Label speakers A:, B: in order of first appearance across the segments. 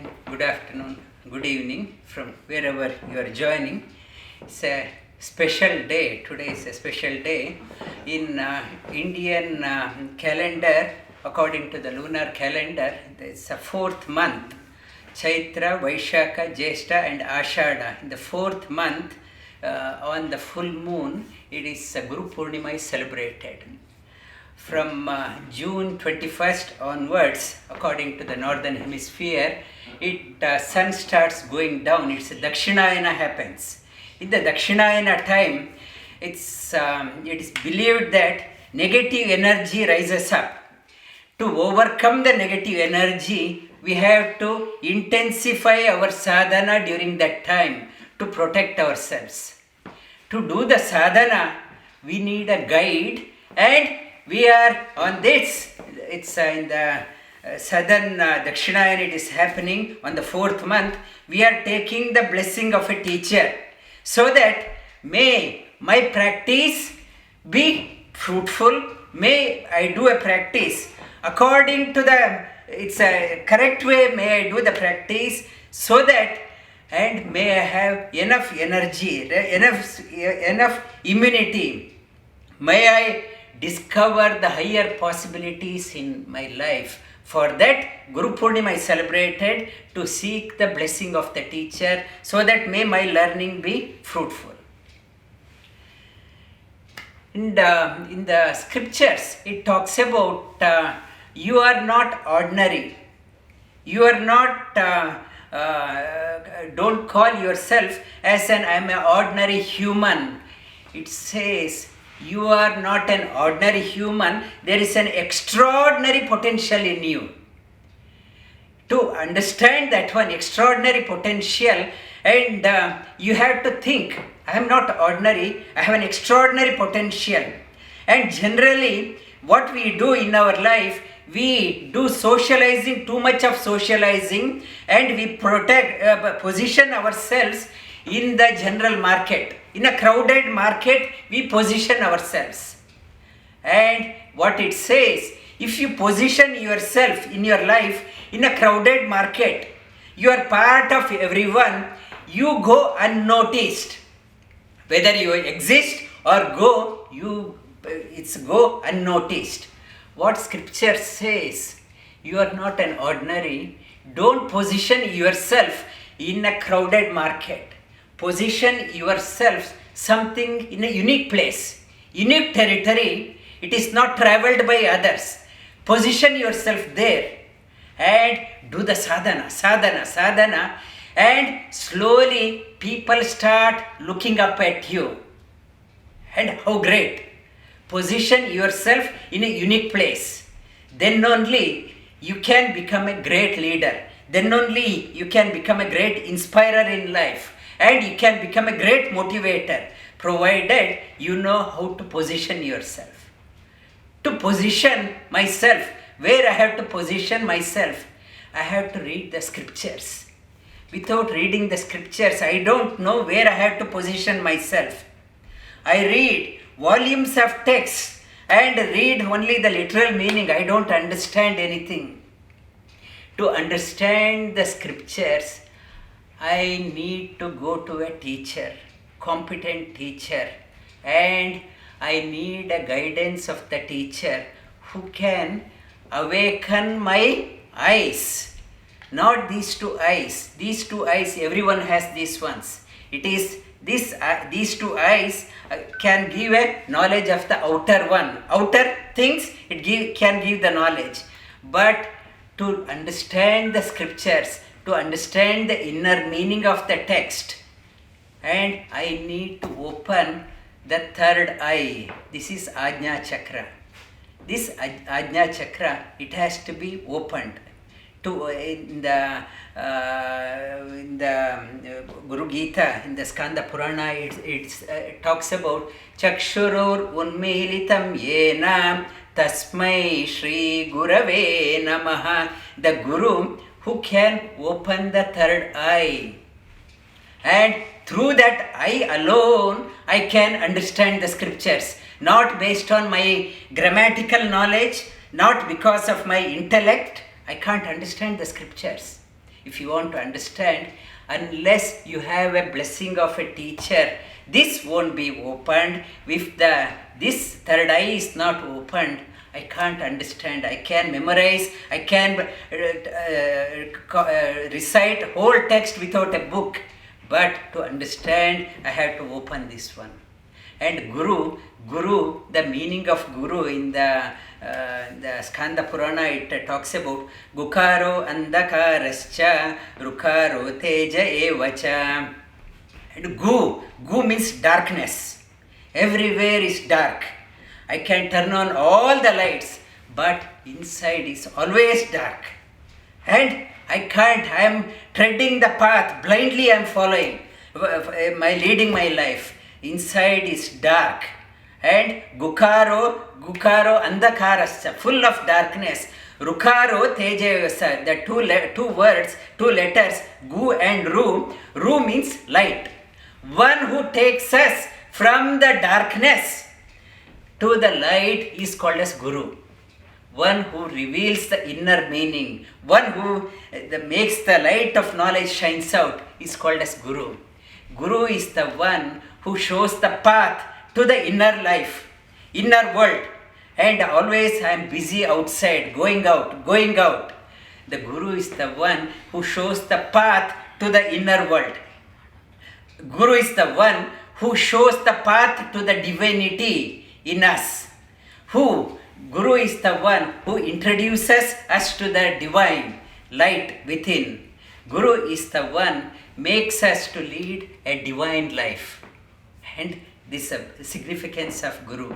A: morning, good afternoon, good evening from wherever you are joining. It's a special day. Today is a special day. In Indian calendar, according to the lunar calendar, it's a fourth month. Chaitra, Vaishaka, Jyeshta and Ashada. In the fourth month, on the full moon, it is Guru Poornima is celebrated. From June 21st onwards, according to the northern hemisphere, sun starts going down. It's Dakshinayana happens. In the Dakshinayana time, it is believed that negative energy rises up. To overcome the negative energy, we have to intensify our sadhana during that time to protect ourselves. To do the sadhana, we need a guide, and we are on this. It's in the southern Dakshinayana, it is happening on the fourth month. We are taking the blessing of a teacher so that may my practice be fruitful. May I do a practice according to it's a correct way. May I do the practice so that, and may I have enough energy, enough immunity. May I discover the higher possibilities in my life. For that, Guru Poornima is celebrated to seek the blessing of the teacher so that may my learning be fruitful. In the scriptures, it talks about you are not ordinary. You are not, don't call yourself as I am an ordinary human. It says, you are not an ordinary human. There is an extraordinary potential in you. To understand that one extraordinary potential, and you have to think, I am not ordinary, I have an extraordinary potential. And generally, what we do in our life, we do socializing, too much of socializing, and we position ourselves in the general market. In a crowded market, we position ourselves. And what it says, if you position yourself in your life in a crowded market, you are part of everyone, you go unnoticed. Whether you exist or go, it's go unnoticed. What scripture says, you are not an ordinary. Don't position yourself in a crowded market. Position yourself something in a unique place, unique territory. It is not traveled by others. Position yourself there and do the sadhana, and slowly people start looking up at you. And how great! Position yourself in a unique place. Then only you can become a great leader. Then only you can become a great inspirer in life. And you can become a great motivator, provided you know how to position yourself. To position myself, where I have to position myself, I have to read the scriptures. Without reading the scriptures, I don't know where I have to position myself. I read volumes of text and read only the literal meaning. I don't understand anything. To understand the scriptures, I need to go to a teacher, competent teacher, and I need a guidance of the teacher who can awaken my eyes. Not these two eyes. These two eyes, everyone has these ones. It is these two eyes can give a knowledge of the outer one. Outer things, can give the knowledge. But to understand the scriptures, to understand the inner meaning of the text, and I need to open the third eye. This is ajna chakra. This ajna chakra, it has to be opened. In the Guru Gita, in the Skanda Purana, it talks about chakshurur unmilitam yena tasmai shri gurave namaha. The Guru who can open the third eye, and through that eye alone I can understand the scriptures, not based on my grammatical knowledge, not because of my intellect. I can't understand the scriptures. if you want to understand, unless you have a blessing of a teacher, this won't be opened. If this third eye is not opened, I can't understand. I can memorize, I can recite whole text without a book. But to understand, I have to open this one. And Guru, the meaning of Guru in the Skanda Purana, it talks about Gukaro Andakarascha Rukaro Teja Evacha. And Gu means darkness. Everywhere is dark. I can turn on all the lights, but inside is always dark. And I am treading the path, blindly I am following, leading my life. Inside is dark. And Gukaro Andakarascha, full of darkness. Rukaro Tejayasa, the two words, two letters, Gu and Ru. Ru means light. One who takes us from the darkness to the light is called as Guru. One who reveals the inner meaning, one who makes the light of knowledge shines out is called as Guru. Guru is the one who shows the path to the inner life, inner world. And always I am busy outside, going out. The Guru is the one who shows the path to the inner world. Guru is the one who shows the path to the divinity in us. Guru is the one who introduces us to the divine light within. Guru is the one makes us to lead a divine life. And this is the significance of Guru.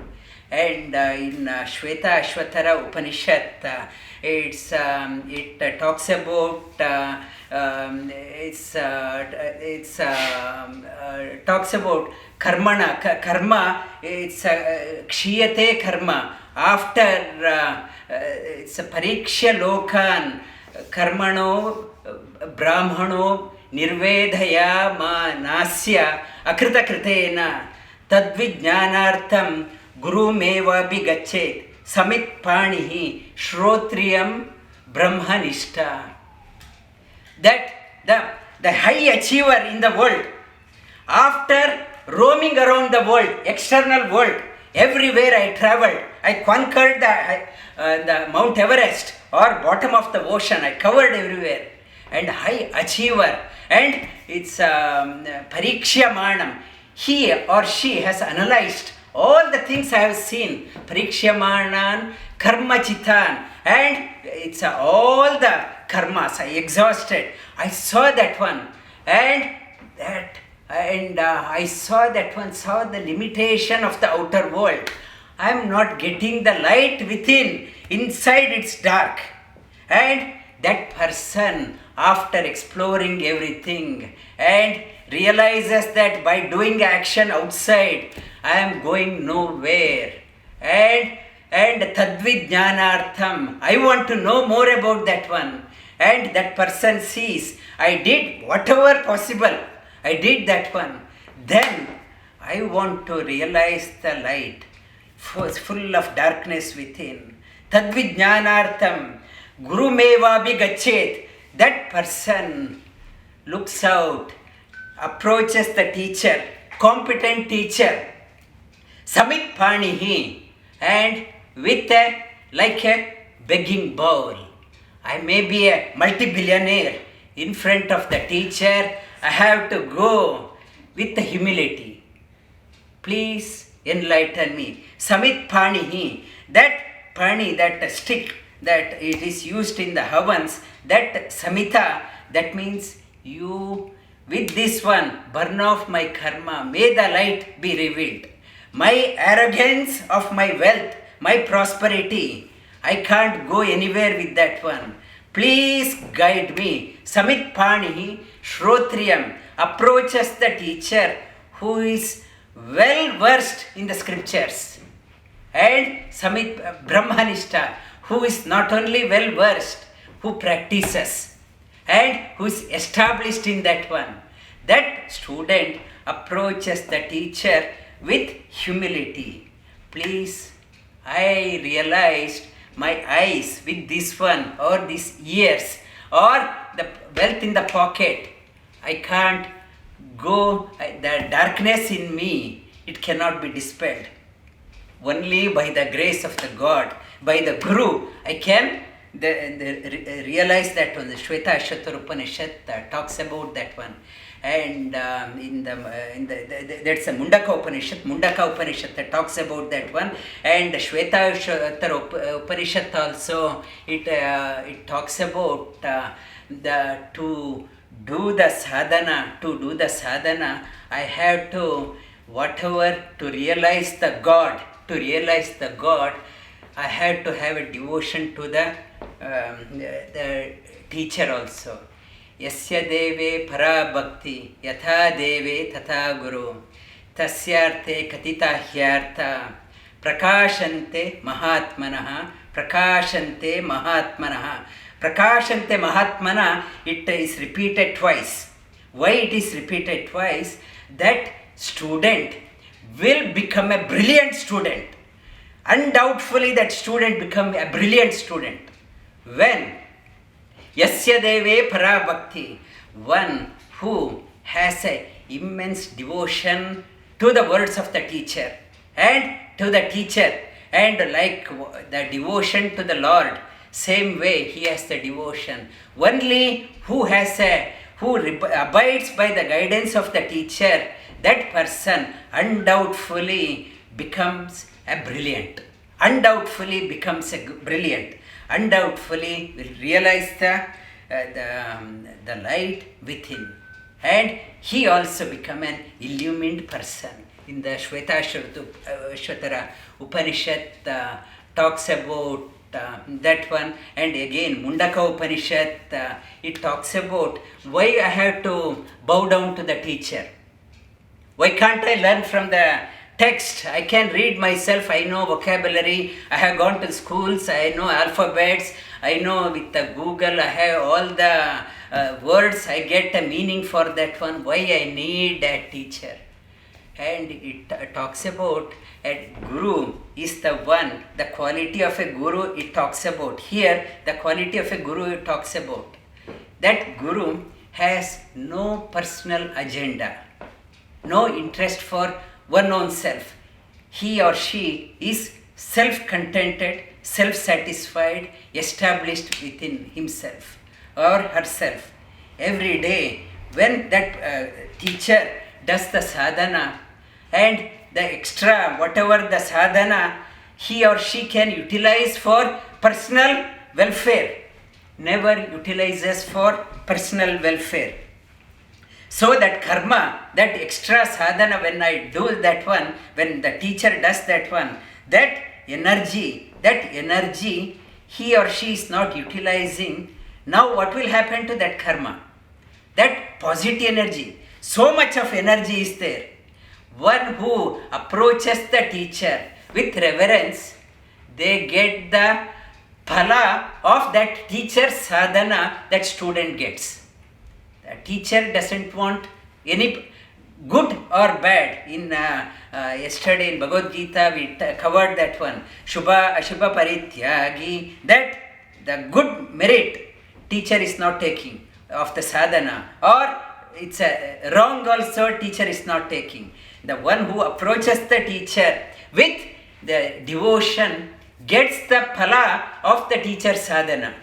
A: And in Shweta Ashvatara Upanishad, it talks about talks about karma. It's kshiyate karma. After it's a pariksha lokan karmano brahmano nirvedhaya ma nasya akrita kritena tadvijnanartham guru meva bigachet samit panihi shrotriyam brahmanishta. That the high achiever in the world, after roaming around the world, external world, everywhere I traveled, I conquered the Mount Everest or bottom of the ocean, I covered everywhere. And high achiever, and it's pariksha manam. He or she has analyzed all the things I have seen, pariksha manan, karma chitan, and it's all the karmas I exhausted. I saw that one, and I saw that one, saw the limitation of the outer world. I am not getting the light within. Inside it's dark. And that person, after exploring everything and realizes that by doing action outside, I am going nowhere. And tadvijnanartham, I want to know more about that one. And that person sees, I did whatever possible. I did that one. Then I want to realize the light, full of darkness within. Tadvijnanartham, Guru meva bigachet. That person looks out, approaches the teacher, competent teacher, samit panihi, and with like a begging bowl. I may be a multi-billionaire. In front of the teacher, I have to go with humility. Please enlighten me. Samit panihi, that pani, that stick that it is used in the havans, that samita, that means you, with this one, burn off my karma, may the light be revealed. My arrogance of my wealth, my prosperity, I can't go anywhere with that one. Please guide me. Samit panihi shrotriyam, approaches the teacher who is well versed in the scriptures. And Samit Brahmanishta, who is not only well versed, who practices and who is established in that one. That student approaches the teacher with humility. Please, I realized my eyes with this one or these ears or the wealth in the pocket, I can't go, the darkness in me, it cannot be dispelled. Only by the grace of the God, by the Guru, I can realize that one. The Shweta Ashwatar Upanishad talks about that one. And that's a Mundaka Upanishad. Mundaka Upanishad that talks about that one. And the Shweta Ashwatar Upanishad also, it talks about to do the sadhana, I have to, whatever, to realize the God, I had to have a devotion to the teacher also. Yasya deve para bhakti yatha deve tatha guru tasyarte katita hyartha prakashante mahatmanaha. Prakashante mahatmana, it is repeated twice. Why it is repeated twice? That student will become a brilliant student. Undoubtedly that student become a brilliant student. When? Yasya deve para bhakti. One who has a immense devotion to the words of the teacher and to the teacher, and like the devotion to the Lord, same way he has the devotion. Only who abides by the guidance of the teacher, that person undoubtedly becomes a brilliant. Undoubtedly will realize the light within, and he also become an illumined person. In the Shweta Ashwatara Upanishad talks about that one, and again Mundaka Upanishad it talks about why I have to bow down to the teacher. Why can't I learn from the text? I can read myself, I know vocabulary, I have gone to schools, I know alphabets, I know with the Google, I have all the words, I get a meaning for that one. Why I need a teacher? And it talks about a guru is the one, the quality of a guru it talks about. Here, the quality of a guru it talks about. That guru has no personal agenda, no interest for one own self. He or she is self-contented, self-satisfied, established within himself or herself. Every day, when that teacher does the sadhana, and the extra, whatever the sadhana, he or she can utilize for personal welfare, never utilizes for personal welfare. So that karma, that extra sadhana, when I do that one, when the teacher does that one, that energy, he or she is not utilizing. Now what will happen to that karma? That positive energy, so much of energy is there. One who approaches the teacher with reverence, they get the phala of that teacher's sadhana that student gets. The teacher doesn't want any good or bad. In yesterday in Bhagavad Gita we covered that one. Shubha Ashubha Parityagi, that the good merit teacher is not taking of the sadhana, or it's a wrong also teacher is not taking. The one who approaches the teacher with the devotion gets the phala of the teacher's sadhana.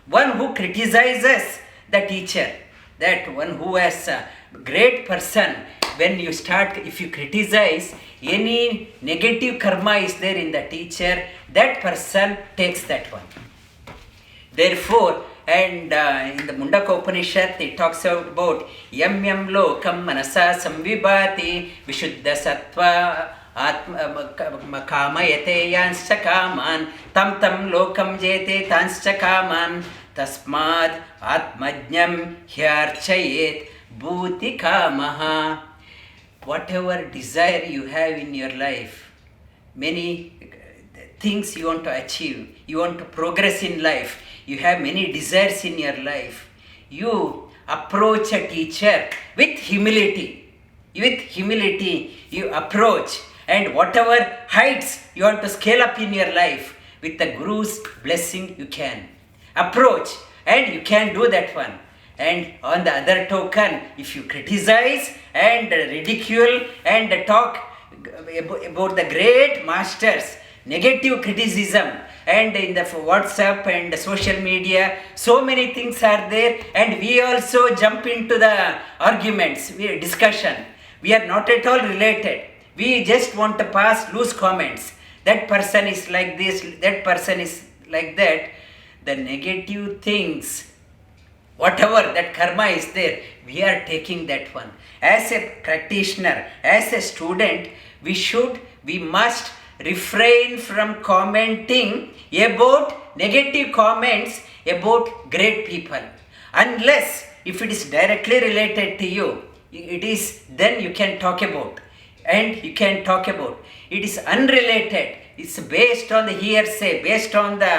A: One who criticizes the teacher, that one who has a great person, when you start, if you criticize, any negative karma is there in the teacher, that person takes that one. Therefore, and in the Mundaka Upanishad, it talks about yam lokam manasa samvibhati vishuddha sattva kamayate yanscha kaman tam lokam jete tanscha kaman tasmad atmajnam hyarchayet bhuti kamaha. Whatever desire you have in your life, many things you want to achieve, you want to progress in life, you have many desires in your life, you approach a teacher with humility. With humility you approach, and whatever heights you want to scale up in your life, with the Guru's blessing you can approach, and you can do that one. And on the other token, if you criticize and ridicule and talk about the great masters, negative criticism, and in the WhatsApp and social media, so many things are there, and we also jump into the arguments, discussion. We are not at all related. We just want to pass loose comments. That person is like this, that person is like that. The negative things, whatever that karma is there, we are taking that one. As a practitioner, as a student, we must refrain from commenting about negative comments about great people. Unless if it is directly related to you, it is then you can talk about. And you can talk about. It is unrelated. It's based on the hearsay, based on the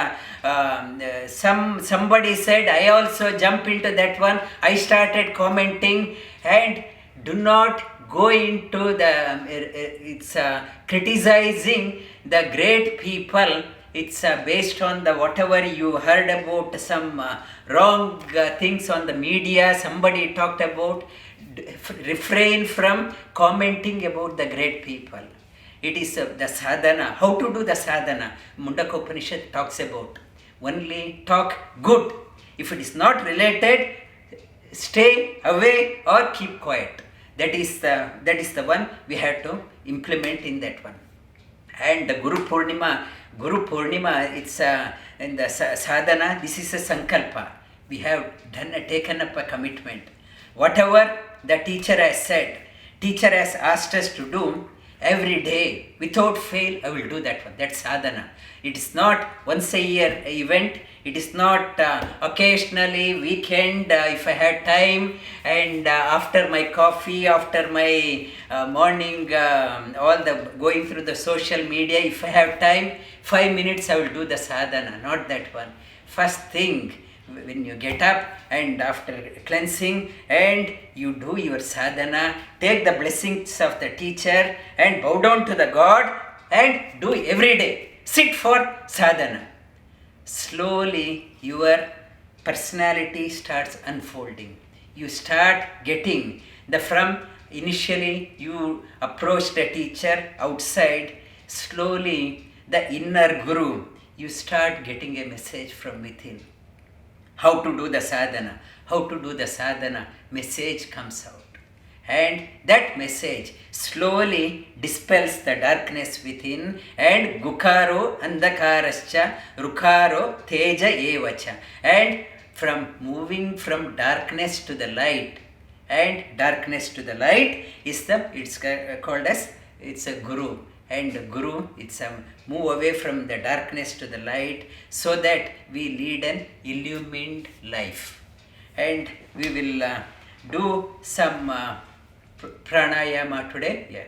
A: somebody said, I also jump into that one. I started commenting, and do not go into the criticizing the great people. It's based on the whatever you heard about some wrong things on the media, somebody talked about. Refrain from commenting about the great people. It is the sadhana. How to do the sadhana? Mundaka Upanishad talks about. Only talk good. If it is not related, stay away or keep quiet. That is the one we have to implement in that one. And the Guru Poornima, it's in the sadhana, this is a sankalpa. We have taken up a commitment. Whatever the teacher has said, teacher has asked us to do, every day, without fail, I will do that one. That's sadhana. It is not once a year event. It is not occasionally, weekend, if I had time, and after my coffee, after my morning, all the going through the social media, if I have time, 5 minutes I will do the sadhana, not that one. First thing, when you get up and after cleansing and you do your sadhana, take the blessings of the teacher and bow down to the God and do every day. Sit for sadhana. Slowly your personality starts unfolding. You start getting from initially you approach the teacher outside, slowly the inner guru, you start getting a message from within. How to do the sadhana, message comes out. And that message slowly dispels the darkness within, and gukaro andakarascha rukaro teja evacha. And from moving from darkness to the light, and darkness to the light is it's called as, it's a guru. And Guru, it's a move away from the darkness to the light, so that we lead an illumined life. And we will do some pranayama today. Yeah.